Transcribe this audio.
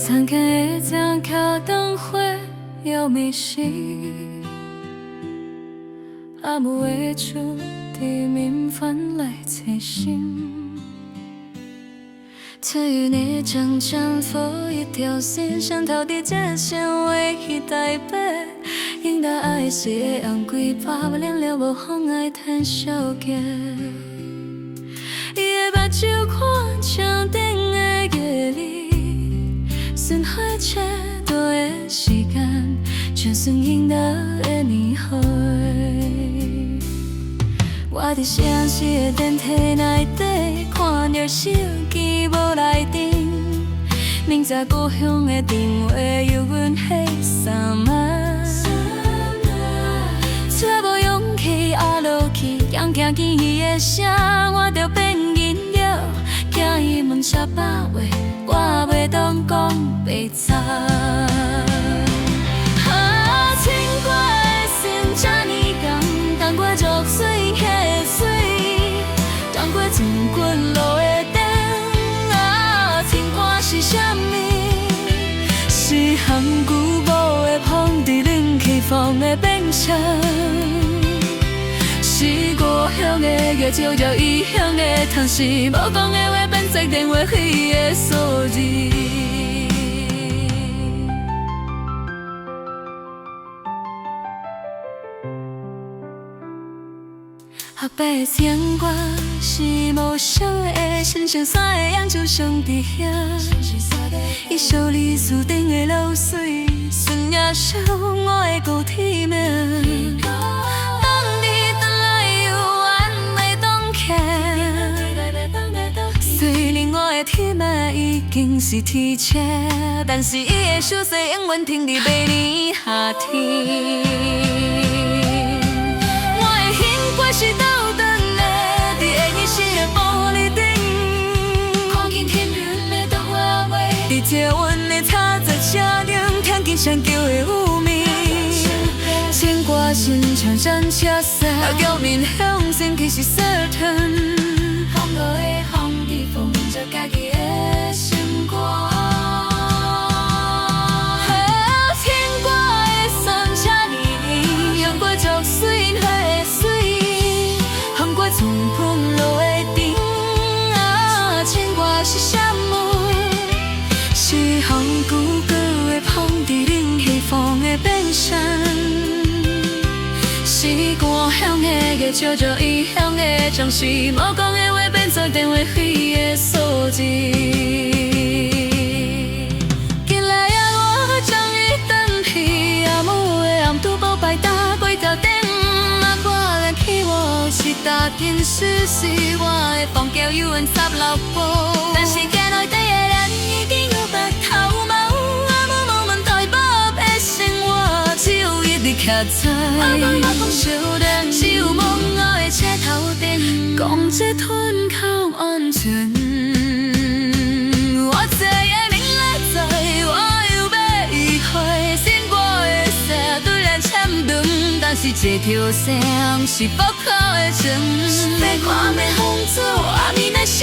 参见的张卡灯火要美食，阿母为主地面翻来才行。参与你将将佛一条线，想逃离这线为去台北，应答爱是会红几把，凉了无风爱叹小姐。伊的目睭看墙顶的夜里，顺海切多的时间，就算赢得的年岁。我伫城市的电梯内底，看着手机无来电，明知故乡的电话由阮迄三晚，却无勇气压落去，强听见伊的声，我着变忍了。惊伊问啥百话，我袂当讲白杂。牵挂的心这呢重，等我作水迄水，当过前滚路的灯。牵挂是啥物？是项旧无的风，伫冷气房的变成。是故乡的月，照着异乡的窗，是无讲的话变作电话费的数字。后摆的牵挂是无声的，身上散的样就藏伫遐。伊小李厝顶的漏水，顺夜烧我的孤体命。虽然我的天命已经是天车，但是伊的手势永远停伫白年夏天。我的幸福是倒转的，伫会议室的玻璃顶，看见天云的动画画，伫接阮的吵杂车顶，听见双桥的有鸣。牵挂心像战车赛，表面向前其实certain。风落的风伫风着家己的心肝，牵挂的酸这呢，用过足水花的水，含过从喷落的灯。牵挂是啥物？是风旧旧的风伫冷气房的变成。是故乡的月，照着异乡的窗，是无讲的话变作电话费的数字。今日我终于返去阿母的暗拄无牌打几条电话，我来去我是大电视，是我的房桥有缘16步，但是家内底的人已经有白头毛。徛在小灯，只有梦我的车头顶，讲这吞口安全。我知的明仔载，我又要迂回，心肝的线虽然牵长，但是这条线是不可的情。要看要风走，暗暝的手。